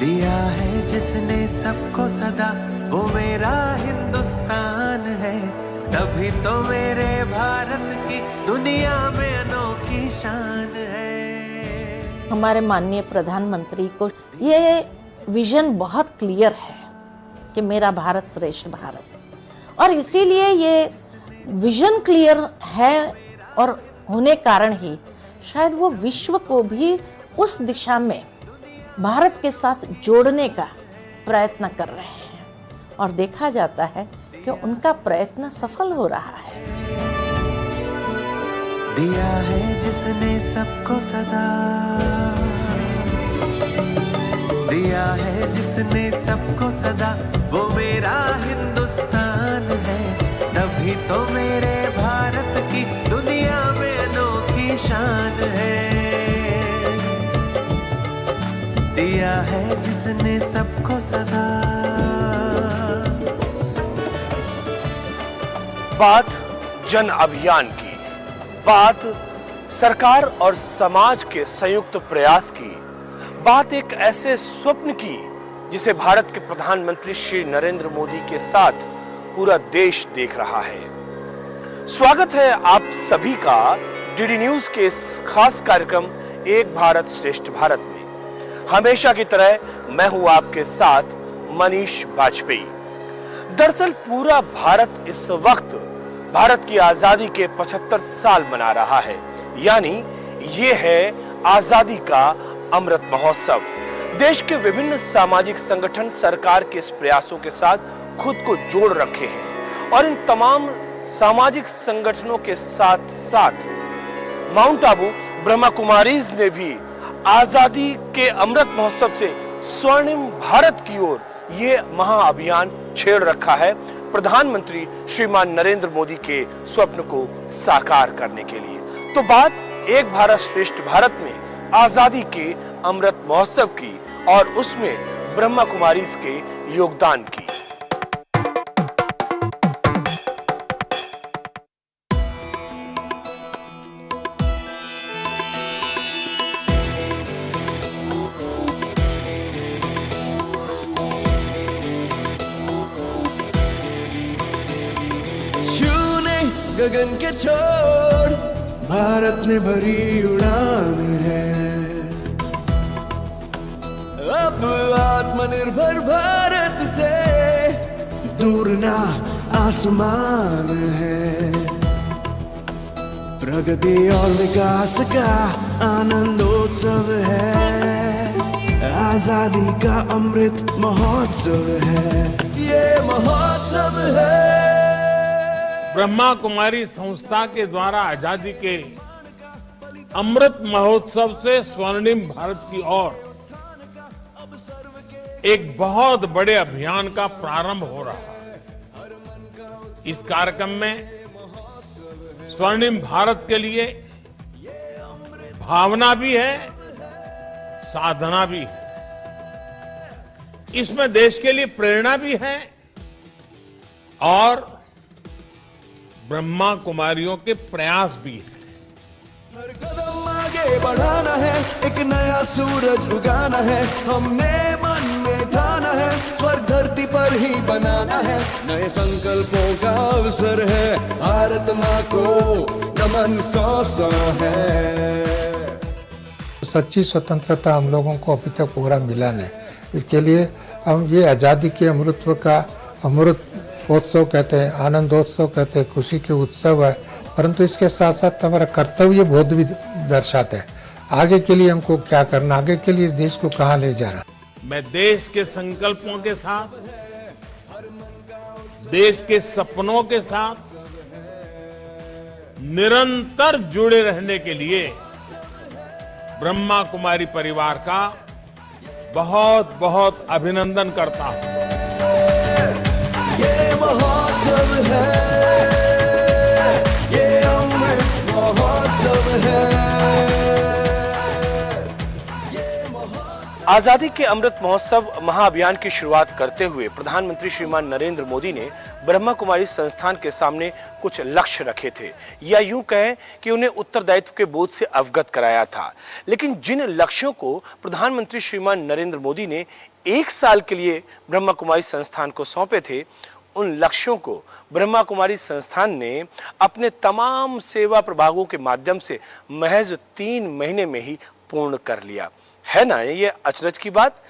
दिया है जिसने सबको सदा, वो मेरा हिंदुस्तान है। तभी तो मेरे भारत की दुनिया में अनोखी शान है। हमारे माननीय प्रधानमंत्री को ये विजन बहुत क्लियर है कि मेरा भारत श्रेष्ठ भारत है, और इसीलिए ये विजन क्लियर है और होने कारण ही शायद वो विश्व को भी उस दिशा में भारत के साथ जोड़ने का प्रयत्न कर रहे हैं, और देखा जाता है कि उनका प्रयत्न सफल हो रहा है। दिया है जिसने सबको सदा, दिया है जिसने सबको सदा, वो मेरा हिंदुस्तान है। तभी तो मेरे भारत की दुनिया में अनोखी शान है। दिया है जिसने सबको सदा। बात जन अभियान की, बात सरकार और समाज के संयुक्त प्रयास की, बात एक ऐसे स्वप्न की जिसे भारत के प्रधानमंत्री श्री नरेंद्र मोदी के साथ पूरा देश देख रहा है। स्वागत है आप सभी का डीडी न्यूज के इस खास कार्यक्रम एक भारत श्रेष्ठ भारत में। हमेशा की तरह मैं हूं आपके साथ मनीष बाजपेयी। दरअसल पूरा भारत इस वक्त भारत की आजादी के 75 साल मना रहा है, यानी ये है आजादी का अमृत महोत्सव। देश के विभिन्न सामाजिक संगठन सरकार के इस प्रयासों के साथ खुद को जोड़ रखे हैं, और इन तमाम सामाजिक संगठनों के साथ साथ माउंट आबू ब्रह्मा कुमारीज ने भी आजादी के अमृत महोत्सव से स्वर्णिम भारत की ओर ये महाअभियान छेड़ रखा है, प्रधानमंत्री श्रीमान नरेंद्र मोदी के स्वप्न को साकार करने के लिए। तो बात एक भारत श्रेष्ठ भारत में आजादी के अमृत महोत्सव की, और उसमें ब्रह्मा कुमारीज के योगदान की। गगन के छोर भारत ने भरी उड़ान है, अब आत्मनिर्भर भारत से दूर ना आसमान है। प्रगति और विकास का आनंदोत्सव है, आजादी का अमृत महोत्सव है, ये महोत्सव है। ब्रह्मा कुमारी संस्था के द्वारा आजादी के अमृत महोत्सव से स्वर्णिम भारत की ओर एक बहुत बड़े अभियान का प्रारंभ हो रहा है। इस कार्यक्रम में स्वर्णिम भारत के लिए भावना भी है, साधना भी है। इसमें देश के लिए प्रेरणा भी है, और ब्रह्मा कुमारियों के प्रयास भी है। हर कदम आगे बढ़ाना है, एक नया सूरज उगाना है, हमने मन में ठाना है, स्वर्ग धरती पर ही बनाना है, नए संकल्पों का अवसर है, भारत माँ को नमन सौ है। सच्ची स्वतंत्रता हम लोगों को अभी तक पूरा मिला नहीं, इसके लिए हम ये आज़ादी के अमृतत्व का अमृत उत्सव कहते हैं, आनंदोत्सव कहते हैं, खुशी के उत्सव है, परंतु इसके साथ साथ हमारा कर्तव्य बोध भी दर्शाते हैं। आगे के लिए हमको क्या करना, आगे के लिए इस देश को कहाँ ले जाना। मैं देश के संकल्पों के साथ, देश के सपनों के साथ निरंतर जुड़े रहने के लिए ब्रह्मा कुमारी परिवार का बहुत बहुत अभिनंदन करता हूं। ये महोत्सव है, ये अमृत महोत्सव है, ये महोत्सव आजादी के अमृत महोत्सव महाअभियान की शुरुआत करते हुए प्रधानमंत्री श्रीमान नरेंद्र मोदी ने ब्रह्मा कुमारी संस्थान के सामने कुछ लक्ष्य रखे थे, या यूं कहें कि उन्हें उत्तरदायित्व के बोझ से अवगत कराया था। लेकिन जिन लक्ष्यों को प्रधानमंत्री श्रीमान नरेंद्र मोदी ने 1 साल के लिए ब्रह्मा कुमारी संस्थान को सौंपे थे, उन लक्ष्यों को ब्रह्मा कुमारी संस्थान ने अपने तमाम सेवा प्रभागों के माध्यम से महज 3 महीने में ही पूर्ण कर लिया। है ना ये अचरज की बात।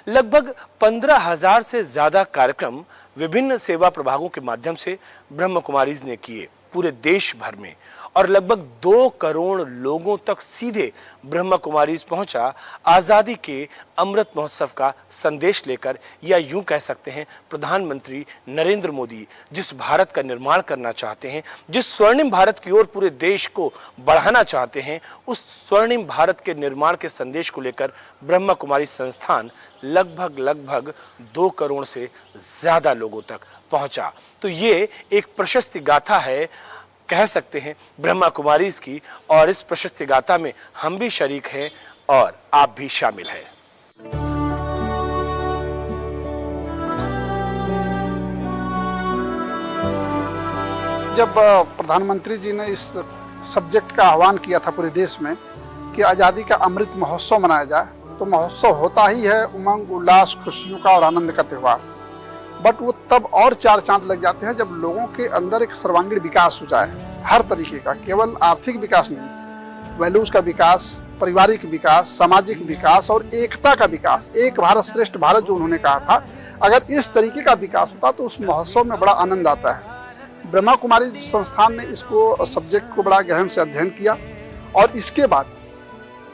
लगभग 15,000 से ज्यादा कार्यक्रम विभिन्न सेवा प्रभागों के माध्यम से ब्रह्मा कुमारीज ने किए पूरे देश भर में, और लगभग 2 करोड़ लोगों तक सीधे ब्रह्मा कुमारीज पहुंचा आजादी के अमृत महोत्सव का संदेश लेकर, या यूं कह सकते हैं प्रधानमंत्री नरेंद्र मोदी जिस भारत का निर्माण करना चाहते हैं, जिस स्वर्णिम भारत की ओर पूरे देश को बढ़ाना चाहते हैं, उस स्वर्णिम भारत के निर्माण के संदेश को लेकर ब्रह्मा कुमारी संस्थान लगभग 2 करोड़ से ज्यादा लोगों तक पहुंचा। तो ये एक प्रशस्ति गाथा है, कह सकते हैं ब्रह्मा कुमारीज की, और इस प्रशस्ति गाथा में हम भी शरीक हैं और आप भी शामिल हैं। जब प्रधानमंत्री जी ने इस सब्जेक्ट का आह्वान किया था पूरे देश में कि आज़ादी का अमृत महोत्सव मनाया जाए, तो महोत्सव होता ही है उमंग, उल्लास, खुशियों का और आनंद का त्यौहार। बट वो तब और 4 चांद लग जाते हैं जब लोगों के अंदर एक सर्वांगीण विकास हो जाए, हर तरीके का, केवल आर्थिक विकास नहीं, वैल्यूज का विकास, पारिवारिक विकास, सामाजिक विकास और एकता का विकास। एक भारत श्रेष्ठ भारत जो उन्होंने कहा था, अगर इस तरीके का विकास होता तो उस महोत्सव में बड़ा आनंद आता है। ब्रह्मा कुमारी संस्थान ने इसको सब्जेक्ट को बड़ा गहन से अध्ययन किया, और इसके बाद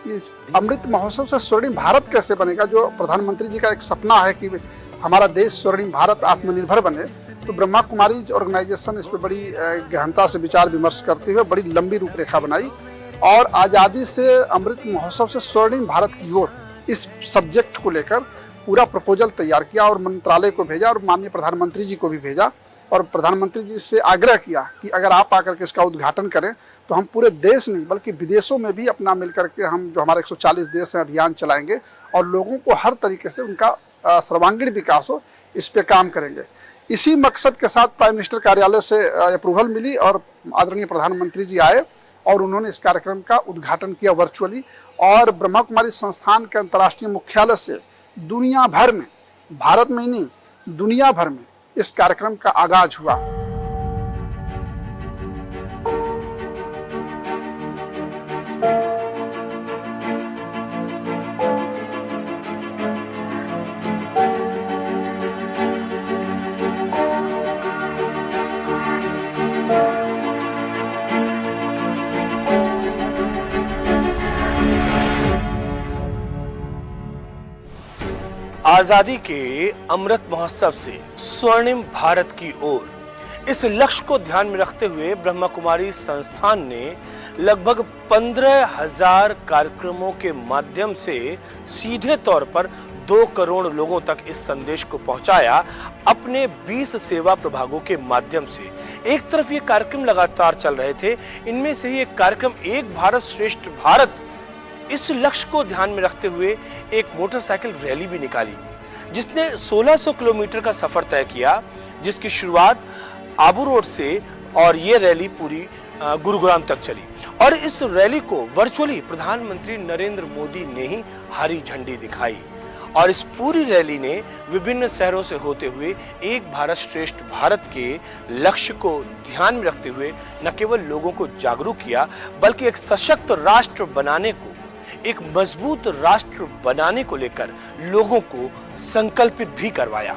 इस अमृत महोत्सव से स्वर्णिम भारत कैसे बनेगा, जो प्रधानमंत्री जी का एक सपना है कि हमारा देश स्वर्णिम भारत आत्मनिर्भर बने, तो ब्रह्मा कुमारी ऑर्गेनाइजेशन इस पर बड़ी गहनता से विचार विमर्श करते हुए बड़ी लंबी रूपरेखा बनाई, और आज़ादी से अमृत महोत्सव से स्वर्णिम भारत की ओर इस सब्जेक्ट को लेकर पूरा प्रपोजल तैयार किया और मंत्रालय को भेजा और माननीय प्रधानमंत्री जी को भी भेजा, और प्रधानमंत्री जी से आग्रह किया कि अगर आप आकर के इसका उद्घाटन करें तो हम पूरे देश नहीं बल्कि विदेशों में भी अपना मिलकर के हम जो हमारे 140 देश हैं अभियान चलाएंगे, और लोगों को हर तरीके से उनका सर्वांगीण विकास हो, इस पे काम करेंगे। इसी मकसद के साथ प्राइम मिनिस्टर कार्यालय से अप्रूवल मिली और आदरणीय प्रधानमंत्री जी आए और उन्होंने इस कार्यक्रम का उद्घाटन किया वर्चुअली, और ब्रह्मा कुमारी संस्थान के अंतर्राष्ट्रीय मुख्यालय से दुनिया भर में, भारत में ही नहीं दुनिया भर में इस कार्यक्रम का आगाज हुआ। आजादी के अमृत महोत्सव से स्वर्णिम भारत की ओर, इस लक्ष्य को ध्यान में रखते हुए ब्रह्मा कुमारी संस्थान ने लगभग 15,000 कार्यक्रमों के माध्यम से सीधे तौर पर 2 करोड़ लोगों तक इस संदेश को पहुंचाया अपने 20 सेवा प्रभागों के माध्यम से। एक तरफ ये कार्यक्रम लगातार चल रहे थे, इनमें से ही एक कार्यक्रम एक भारत श्रेष्ठ भारत, इस लक्ष्य को ध्यान में रखते हुए एक मोटरसाइकिल रैली भी निकाली जिसने 1600 किलोमीटर का सफर तय किया, जिसकी शुरुआत आबू रोड से, और ये रैली पूरी गुरुग्राम तक चली। और इस रैली को वर्चुअली प्रधानमंत्री नरेंद्र मोदी ने ही हरी झंडी दिखाई, और इस पूरी रैली ने विभिन्न शहरों से होते हुए एक भारत श्रेष्ठ भारत के लक्ष्य को ध्यान में रखते हुए न केवल लोगों को जागरूक किया, बल्कि एक सशक्त राष्ट्र बनाने को, एक मजबूत राष्ट्र बनाने को लेकर लोगों को संकल्पित भी करवाया।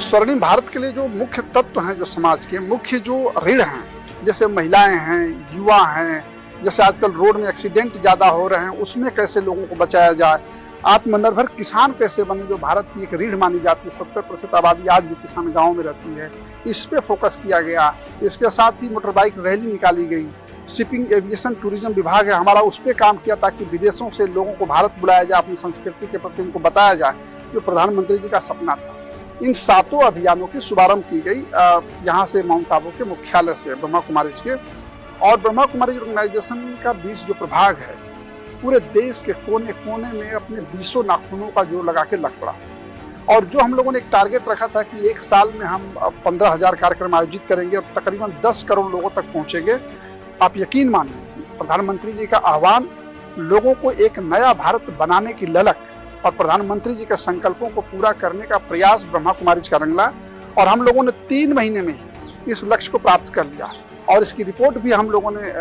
स्वर्णिम भारत के लिए जो मुख्य तत्व हैं, जो समाज के मुख्य जो रीढ़ हैं, जैसे महिलाएं हैं, युवा हैं, जैसे आजकल रोड में एक्सीडेंट ज़्यादा हो रहे हैं, उसमें कैसे लोगों को बचाया जाए, आत्मनिर्भर किसान कैसे बने, जो भारत की एक रीढ़ मानी जाती है, 70% आबादी आज भी किसान गाँव में रहती है, इस पे फोकस किया गया। इसके साथ ही मोटर बाइक रैली निकाली गई, शिपिंग एविएशन टूरिज्म विभाग है हमारा, उस पर काम किया ताकि विदेशों से लोगों को भारत बुलाया जाए, अपनी संस्कृति के प्रति उनको बताया जाए। जो प्रधानमंत्री जी का सपना था, इन 7 अभियानों की शुभारंभ की गई यहाँ से माउंट आबू के मुख्यालय से, ब्रह्मा कुमारीज के। और ब्रह्मा कुमारीज ऑर्गेनाइजेशन का 20 जो प्रभाग है, पूरे देश के कोने कोने में अपने 20 नाखूनों का जोर लगा के लग पड़ा। और जो हम लोगों ने एक टारगेट रखा था कि एक साल में हम 15,000 कार्यक्रम आयोजित करेंगे और तकरीबन 10 करोड़ लोगों तक पहुंचेंगे, आप यकीन मानिए प्रधानमंत्री जी का आह्वान, लोगों को एक नया भारत बनाने की ललक और प्रधानमंत्री जी के संकल्पों को पूरा करने का प्रयास ब्रह्मा कुमारीज का रंगला। और हम लोगों ने 3 महीने में ही इस लक्ष्य को प्राप्त कर लिया और इसकी रिपोर्ट भी हम लोगों ने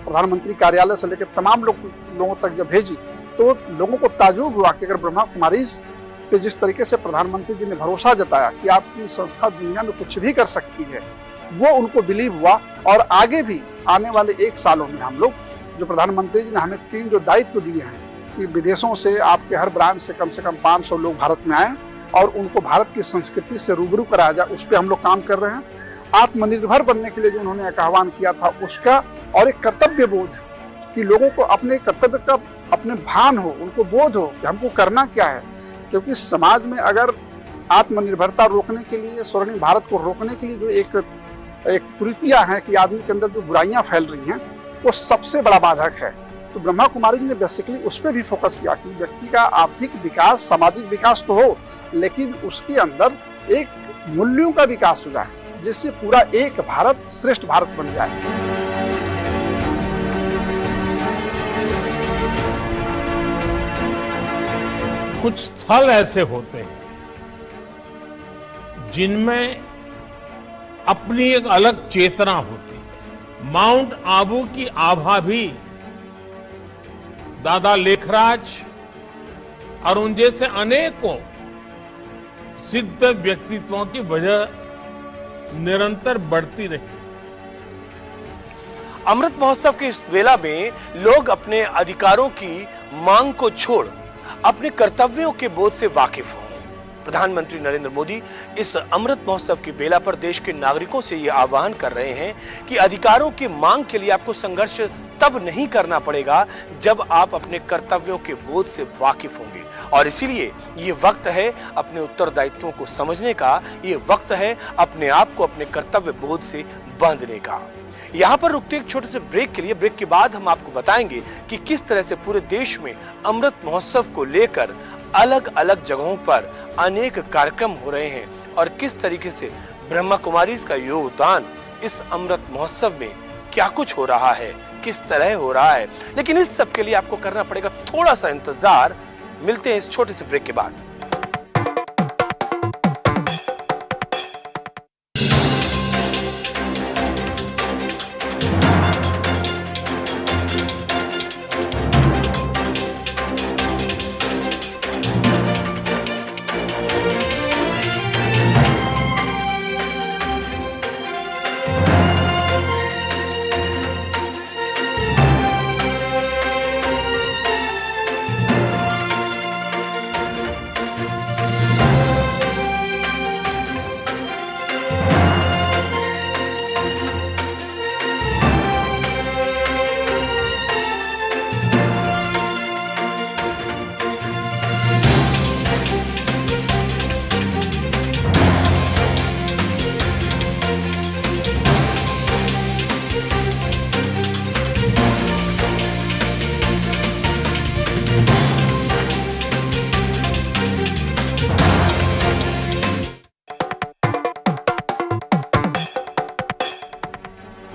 प्रधानमंत्री कार्यालय से लेकर तमाम लोगों तक जब भेजी तो लोगों को ताज्जुब हुआ कि अगर ब्रह्मा कुमारीज पे जिस तरीके से प्रधानमंत्री जी ने भरोसा जताया कि आपकी संस्था दुनिया में कुछ भी कर सकती है, वो उनको बिलीव हुआ। और आगे भी आने वाले 1 सालों में हम लोग, जो प्रधानमंत्री जी ने हमें 3 जो दायित्व दिए हैं कि विदेशों से आपके हर ब्रांच से कम 500 लोग भारत में आए और उनको भारत की संस्कृति से रूबरू कराया जाए, उस पर हम लोग काम कर रहे हैं। आत्मनिर्भर बनने के लिए जो उन्होंने एक आह्वान किया था उसका, और एक कर्तव्य बोध कि लोगों को अपने कर्तव्य का अपने भान हो, उनको बोध हो कि हमको करना क्या है। क्योंकि समाज में अगर आत्मनिर्भरता रोकने के लिए, स्वर्णिम भारत को रोकने के लिए जो एक कुरीतियां हैं कि आदमी के अंदर जो बुराइयां फैल रही हैं, वो सबसे बड़ा बाधक है। तो ब्रह्मा कुमारी ने बेसिकली उस पर भी फोकस किया कि व्यक्ति का आर्थिक विकास, सामाजिक विकास तो हो, लेकिन उसके अंदर एक मूल्यों का विकास हो जाए, जिससे पूरा एक भारत श्रेष्ठ भारत बन जाए। कुछ स्थल ऐसे होते हैं जिनमें अपनी एक अलग चेतना होती है। माउंट आबू की आभा भी दादा लेखराज और उन जैसे अनेकों सिद्ध व्यक्तित्वों की वजह निरंतर बढ़ती रही। अमृत महोत्सव की इस बेला में लोग अपने अधिकारों की मांग को छोड़ अपने कर्तव्यों के बोध से वाकिफ हों। प्रधानमंत्री नरेंद्र मोदी इस अमृत महोत्सव की बेला पर देश के नागरिकों से यह आह्वान कर रहे हैं कि अधिकारों की मांग के लिए आपको संघर्ष तब नहीं करना पड़ेगा जब आप अपने कर्तव्यों के बोध से वाकिफ होंगे। और इसीलिए ये वक्त है अपने उत्तरदायित्वों को समझने का, ये वक्त है अपने आप को अपने कर्तव्य बोध से बांधने का। यहाँ पर रुकते एक छोटे से ब्रेक के लिए। ब्रेक के बाद हम आपको बताएंगे कि किस तरह से पूरे देश में अमृत महोत्सव को लेकर अलग अलग जगहों पर अनेक कार्यक्रम हो रहे हैं और किस तरीके से ब्रह्मा कुमारीज का योगदान इस अमृत महोत्सव में क्या कुछ हो रहा है, किस तरह हो रहा है। लेकिन इस सब के लिए आपको करना पड़ेगा थोड़ा सा इंतजार। मिलते हैं इस छोटे से ब्रेक के बाद।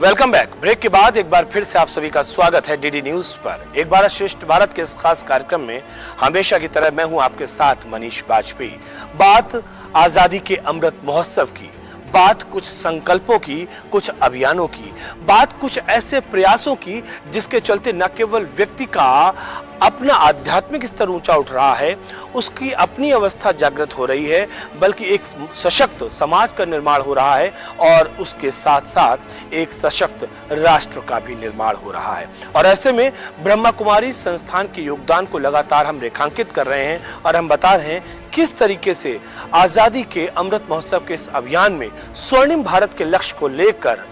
Welcome back. ब्रेक के बाद एक बार फिर से आप सभी का स्वागत है डीडी न्यूज पर। एक बार श्रेष्ठ भारत के इस खास कार्यक्रम में हमेशा की तरह मैं हूं आपके साथ मनीष बाजपेयी। बात आजादी के अमृत महोत्सव की, बात कुछ संकल्पों की, कुछ अभियानों की, बात कुछ ऐसे प्रयासों की जिसके चलते न केवल व्यक्ति का अपना आध्यात्मिक स्तर ऊंचा उठ रहा है, उसकी अपनी अवस्था जागृत हो रही है, बल्कि एक सशक्त समाज का निर्माण हो रहा है और उसके साथ साथ एक सशक्त राष्ट्र का भी निर्माण हो रहा है। और ऐसे में ब्रह्मा कुमारी संस्थान के योगदान को लगातार हम रेखांकित कर रहे हैं और हम बता रहे हैं किस तरीके से आजादी के अमृत महोत्सव के इस अभियान में स्वर्णिम भारत के लक्ष्य को लेकर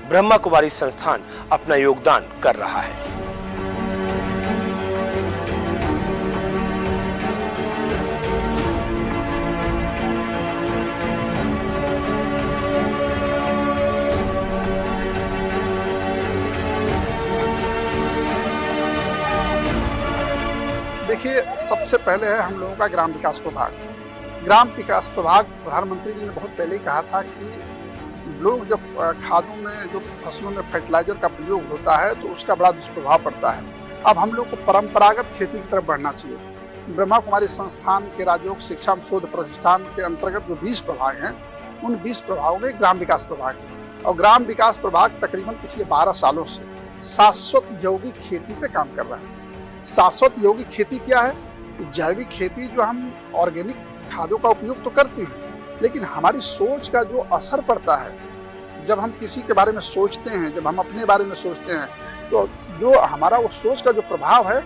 ब्रह्मा कुमारी संस्थान अपना योगदान कर रहा है। सबसे पहले है हम लोगों का ग्राम विकास प्रभाग। ग्राम विकास प्रभाग, प्रधानमंत्री जी ने बहुत पहले ही कहा था कि लोग जब खादों में, जो फसलों में फर्टिलाइजर का प्रयोग होता है तो उसका बड़ा दुष्प्रभाव पड़ता है। अब हम लोग को परंपरागत खेती की तरफ बढ़ना चाहिए। ब्रह्मा कुमारी संस्थान के राजयोग शिक्षा शोध प्रतिष्ठान के अंतर्गत जो 20 प्रभाग हैं, उन 20 प्रभागों में ग्राम विकास प्रभाग है। और ग्राम विकास प्रभाग तकरीबन पिछले 12 सालों से शाश्वत यौगिक खेती पे काम कर रहा है। शाश्वत यौगिक खेती क्या है? जैविक खेती, जो हम ऑर्गेनिक खादों का उपयोग तो करते हैं, लेकिन हमारी सोच का जो असर पड़ता है, जब हम किसी के बारे में सोचते हैं, जब हम अपने बारे में सोचते हैं, तो जो हमारा वो सोच का जो प्रभाव है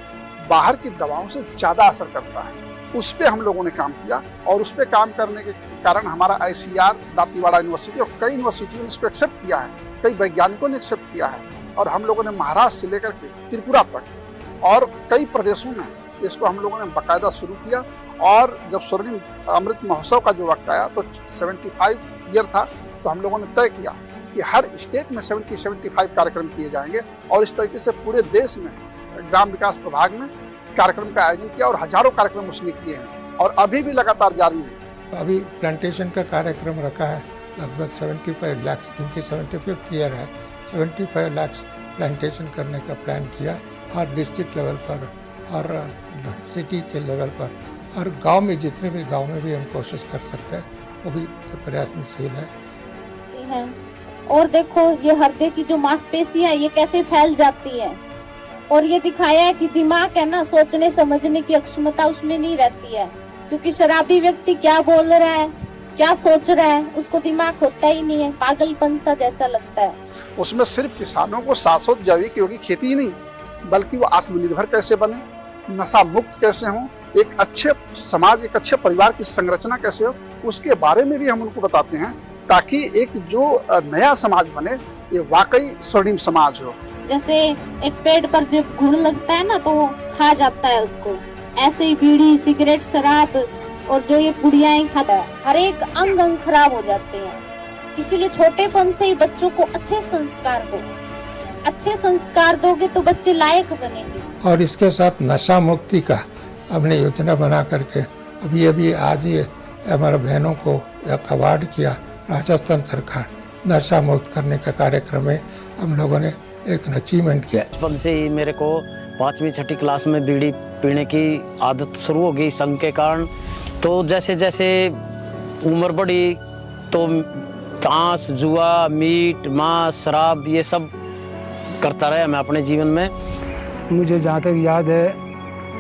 बाहर की दवाओं से ज़्यादा असर करता है। उस पर हम लोगों ने काम किया और उस पर काम करने के कारण हमारा ICR, दांतीवाड़ा यूनिवर्सिटी और कई यूनिवर्सिटियों ने इसको एक्सेप्ट किया है, कई वैज्ञानिकों ने एक्सेप्ट किया है। और हम लोगों ने महाराष्ट्र से लेकर के त्रिपुरा तक और कई प्रदेशों में इसको हम लोगों ने बाकायदा शुरू किया। और जब स्वर्णिम अमृत महोत्सव का जो वक्त आया तो 75 ईयर था, तो हम लोगों ने तय किया कि हर स्टेट में 75 कार्यक्रम किए जाएंगे। और इस तरीके से पूरे देश में ग्राम विकास प्रभाग ने कार्यक्रम का आयोजन किया और हजारों कार्यक्रम उसने किए हैं और अभी भी लगातार जारी है। अभी प्लांटेशन का कार्यक्रम रखा है लगभग 75 लाख, क्योंकि 75th ईयर है। 75 लाख प्लांटेशन करने का प्लान किया, हर डिस्ट्रिक्ट लेवल पर, हर सिटी के लेवल पर, हर गांव में, जितने भी गांव में भी हम कोशिश कर सकते हैं, वो भी प्रयासशील है। और देखो ये हृदय की जो मांसपेशियां ये कैसे फैल जाती है, और ये दिखाया है कि दिमाग है ना, सोचने समझने की क्षमता उसमें नहीं रहती है, क्योंकि शराबी व्यक्ति क्या बोल रहा है, क्या सोच रहा है, उसको दिमाग होता ही नहीं है, पागलपन सा जैसा लगता है। उसमें सिर्फ किसानों को शाश्वत जैविक यौगिक खेती ही नहीं, बल्कि वो आत्मनिर्भर कैसे बने, नशा मुक्त कैसे हों, एक अच्छे समाज, एक अच्छे परिवार की संरचना कैसे हो, उसके बारे में भी हम उनको बताते हैं, ताकि एक जो नया समाज बने, ये वाकई स्वर्णिम समाज हो। जैसे एक पेड़ पर जब घुन लगता है ना, तो वो खा जाता है उसको, ऐसे ही बीड़ी, सिगरेट, शराब और जो ये पुड़ियाएं खाता है, हर एक अंग अंग खराब हो जाते हैं। इसीलिए छोटेपन से ही बच्चों को अच्छे संस्कार दो। अच्छे संस्कार दोगे तो बच्चे लायक बनेंगे। और इसके साथ नशा मुक्ति का हमने योजना बना करके अभी आज ही हमारे बहनों को एक अवार्ड किया, राजस्थान सरकार नशा मुक्त करने का कार्यक्रम में हम लोगों ने एक अचीवमेंट किया। बचपन से ही मेरे को 5वीं 6ठी क्लास में बीड़ी पीने की आदत शुरू हो गई संग के कारण। तो जैसे जैसे उम्र बढ़ी तो ताश, जुआ, मीट, मांस, शराब ये सब करता रहा मैं अपने जीवन में। मुझे जहाँ तक याद है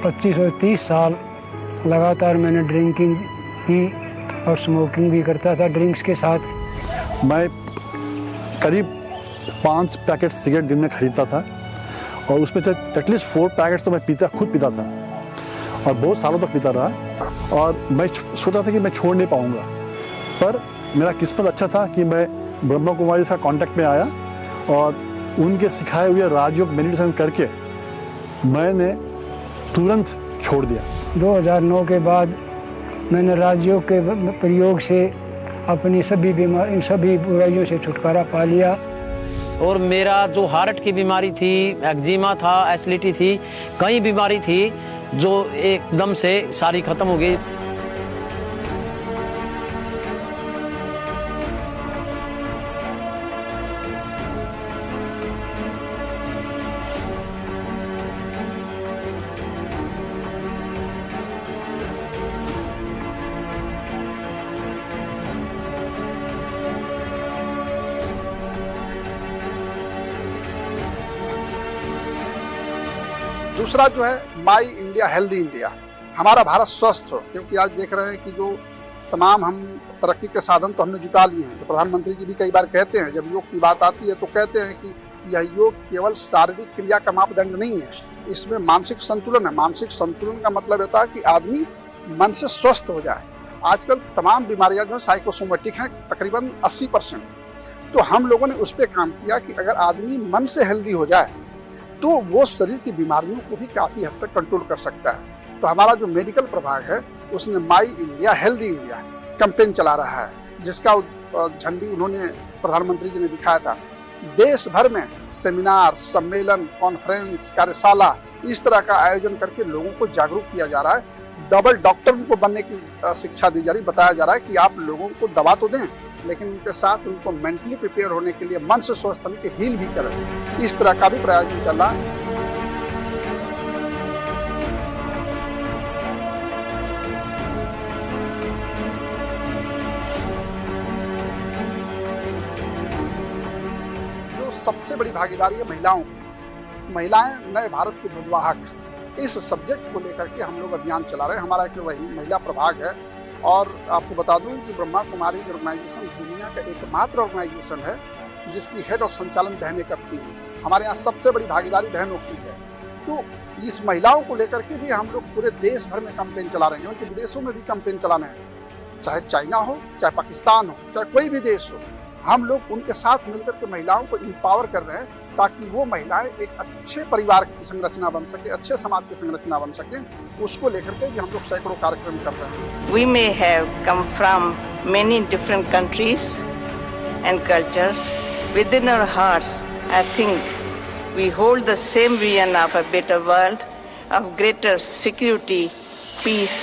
25 और 30 साल लगातार मैंने ड्रिंकिंग की और स्मोकिंग भी करता था ड्रिंक्स के साथ। मैं करीब 5 पैकेट सिगरेट दिन में खरीदता था और उसमें से एटलीस्ट 4 पैकेट्स तो मैं खुद पीता था और बहुत सालों तक पीता रहा। और मैं सोचा था कि मैं छोड़ नहीं पाऊँगा, पर मेरा किस्मत अच्छा था कि मैं ब्रह्मा कुमारी से कांटेक्ट में आया और उनके सिखाए हुए राजयोग मेडिटेशन करके मैंने तुरंत छोड़ दिया। 2009 के बाद मैंने राजयोग के प्रयोग से अपनी सभी बुराइयों से छुटकारा पा लिया। और मेरा जो हार्ट की बीमारी थी, एक्जिमा था, एसिडिटी थी, कई बीमारी थी जो एकदम से सारी खत्म हो गई। दूसरा जो है माई इंडिया हेल्दी इंडिया, हमारा भारत स्वस्थ हो, क्योंकि आज देख रहे हैं कि जो तमाम हम तरक्की के साधन तो हमने जुटा लिए हैं। तो प्रधानमंत्री जी भी कई बार कहते हैं, जब योग की बात आती है तो कहते हैं कि यह योग केवल शारीरिक क्रिया का मापदंड नहीं है, इसमें मानसिक संतुलन है। मानसिक संतुलन का मतलब होता है कि आदमी मन से स्वस्थ हो जाए। आजकल तमाम बीमारियां जो है साइकोसोमेटिक हैं तकरीबन 80%। तो हम लोगों ने उस पर काम किया कि अगर आदमी मन से हेल्दी हो जाए तो वो शरीर की बीमारियों को भी काफ़ी हद तक कंट्रोल कर सकता है। तो हमारा जो मेडिकल प्रभाग है उसने माई इंडिया हेल्दी इंडिया कैंपेन चला रहा है, जिसका झंडी उन्होंने प्रधानमंत्री जी ने दिखाया था। देश भर में सेमिनार, सम्मेलन, कॉन्फ्रेंस, कार्यशाला इस तरह का आयोजन करके लोगों को जागरूक किया जा रहा है। डबल डॉक्टर को बनने की शिक्षा दी जा रही, बताया जा रहा है कि आप लोगों को दवा तो दें, लेकिन उनके साथ उनको मेंटली प्रिपेयर होने के लिए, मन से स्वस्थ होने के हील भी करें। इस तरह का भी प्रयास चल रहा है। जो सबसे बड़ी भागीदारी है महिलाओं की। महिलाएं नए भारत के ध्वजवाहक, इस सब्जेक्ट को लेकर के हम लोग अभियान चला रहे हैं। हमारा एक महिला प्रभाग है और आपको बता दूं कि ब्रह्मा कुमारी ऑर्गेनाइजेशन दुनिया का एकमात्र ऑर्गेनाइजेशन है जिसकी हेड और संचालन बहनें करती हैं। हमारे यहाँ सबसे बड़ी भागीदारी बहनों की है। तो इस महिलाओं को लेकर के भी हम लोग पूरे देश भर में कैंपेन चला रहे हैं, उनके विदेशों में भी कैंपेन चलाने हैं, चाहे चाइना हो, चाहे पाकिस्तान हो, चाहे कोई भी देश हो। हम लोग उनके साथ मिलकर के महिलाओं को एम्पावर कर रहे हैं ताकि वो महिलाएं एक अच्छे परिवार की संरचना बन सके, अच्छे समाज की संरचना बन सके। उसको लेकर के भी हम लोग सैकड़ों कार्यक्रम कर रहे हैं। We may have come from many different countries and cultures. Within our hearts, I think we hold the same vision of a better world, of greater security, peace,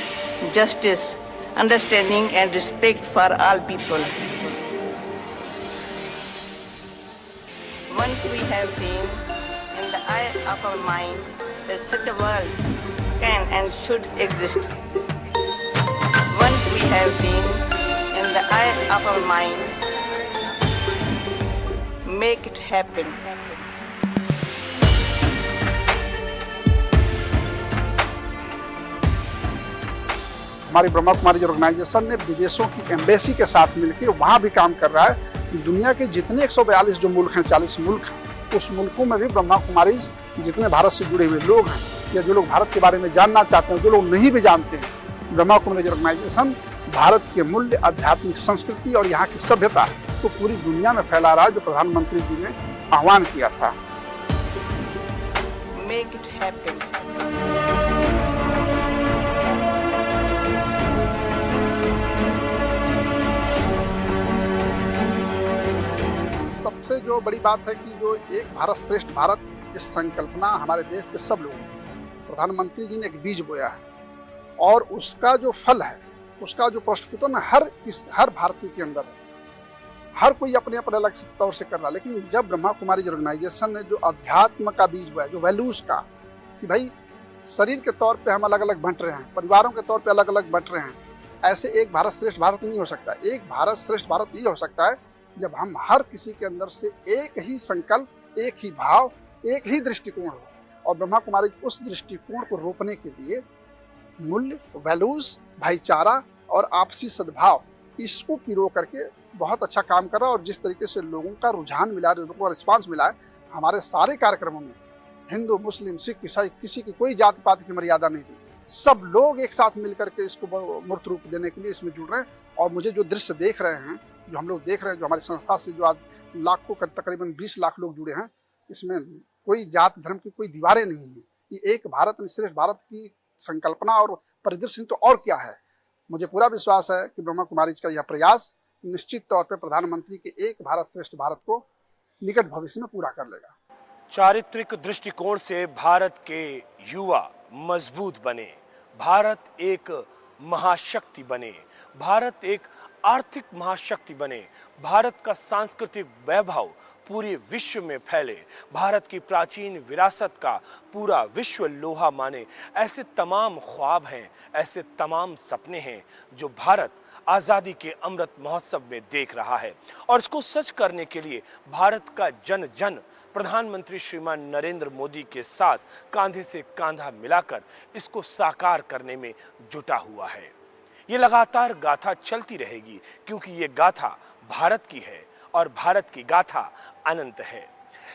justice, understanding and respect for all people. Once we have seen in the eye of our mind that such a world can and should exist. Once we have seen in the eye of our mind, make it happen. हमारी Brahma Kumari organisation ने विदेशों की embassy के साथ मिलकर वहाँ भी काम कर रहा है। दुनिया के जितने 142 जो मुल्क हैं, 40 मुल्क हैं, उस मुल्कों में भी ब्रह्मा कुमारी जितने भारत से जुड़े हुए लोग हैं या जो लोग भारत के बारे में जानना चाहते हैं, जो लोग नहीं भी जानते हैं, ब्रह्मा कुमारी ऑर्गेनाइजेशन भारत के मूल्य, आध्यात्मिक संस्कृति और यहाँ की सभ्यता को पूरी दुनिया में फैला रहा है, जो प्रधानमंत्री जी ने आह्वान किया था। Make it happen. सबसे जो बड़ी बात है कि जो एक भारत श्रेष्ठ भारत, इस संकल्पना हमारे देश के सब लोगों, प्रधानमंत्री जी ने एक बीज बोया है और उसका जो फल है, उसका जो प्रस्फुटन हर भारतीय के अंदर है। हर कोई अपने अपने अलग तौर से कर रहा है, लेकिन जब ब्रह्मा कुमारी ऑर्गेनाइजेशन ने जो अध्यात्म का बीज बोया, जो वैल्यूज का, कि भाई शरीर के तौर पे हम अलग अलग बंट रहे हैं, परिवारों के तौर पे अलग अलग बंट रहे हैं, ऐसे एक भारत श्रेष्ठ भारत नहीं हो सकता। एक भारत श्रेष्ठ भारत ये हो सकता है जब हम हर किसी के अंदर से एक ही संकल्प, एक ही भाव, एक ही दृष्टिकोण हो। और ब्रह्मा कुमारी उस दृष्टिकोण को रोपने के लिए मूल्य, वैल्यूज, भाईचारा और आपसी सद्भाव, इसको पिरो करके बहुत अच्छा काम कर रहा है। और जिस तरीके से लोगों का रुझान मिला, लोगों का रिस्पांस मिला है हमारे सारे कार्यक्रमों में, हिंदू, मुस्लिम, सिख, ईसाई, किसी की कोई जाति पाति की मर्यादा नहीं थी। सब लोग एक साथ मिलकर के इसको मूर्त रूप देने के लिए इसमें जुड़ रहे हैं। और मुझे जो दृश्य देख रहे हैं, जो हम लोग देख रहे हैं, जो हमारी संस्था से जो आज लाखों तकरीबन 20 लाख लोग जुड़े हैं, इसमें कोई जात धर्म की कोई दीवारें नहीं है। ये एक भारत श्रेष्ठ भारत की संकल्पना और परिदृश्य तो और क्या है। मुझे पूरा विश्वास है कि ब्रह्मा कुमारी का यह प्रयास निश्चित तौर पर प्रधानमंत्री के एक भारत श्रेष्ठ भारत को निकट भविष्य में पूरा कर लेगा। चारित्रिक दृष्टिकोण से भारत के युवा मजबूत बने, भारत एक महाशक्ति बने, भारत एक आर्थिक महाशक्ति बने, भारत का सांस्कृतिक वैभव पूरे विश्व में फैले, भारत की प्राचीन विरासत का पूरा विश्व लोहा माने, ऐसे तमाम ख्वाब हैं, ऐसे तमाम सपने हैं जो भारत आज़ादी के अमृत महोत्सव में देख रहा है। और इसको सच करने के लिए भारत का जन जन प्रधानमंत्री श्रीमान नरेंद्र मोदी के साथ कांधे से कांधा मिलाकर इसको साकार करने में जुटा हुआ है। ये लगातार गाथा चलती रहेगी, क्योंकि ये गाथा भारत की है और भारत की गाथा अनंत है।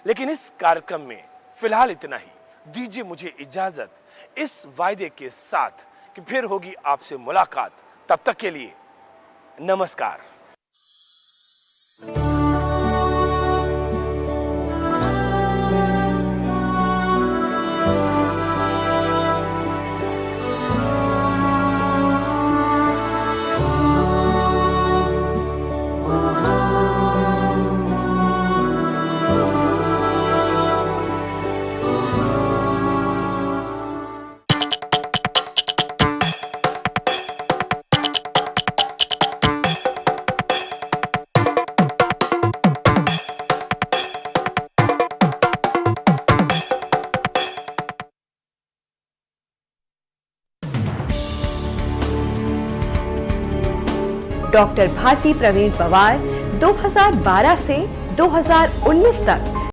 लेकिन इस कार्यक्रम में फिलहाल इतना ही। दीजिए मुझे इजाजत, इस वायदे के साथ कि फिर होगी आपसे मुलाकात। तब तक के लिए नमस्कार। डॉक्टर भारती प्रवीण पवार 2012 से 2019 तक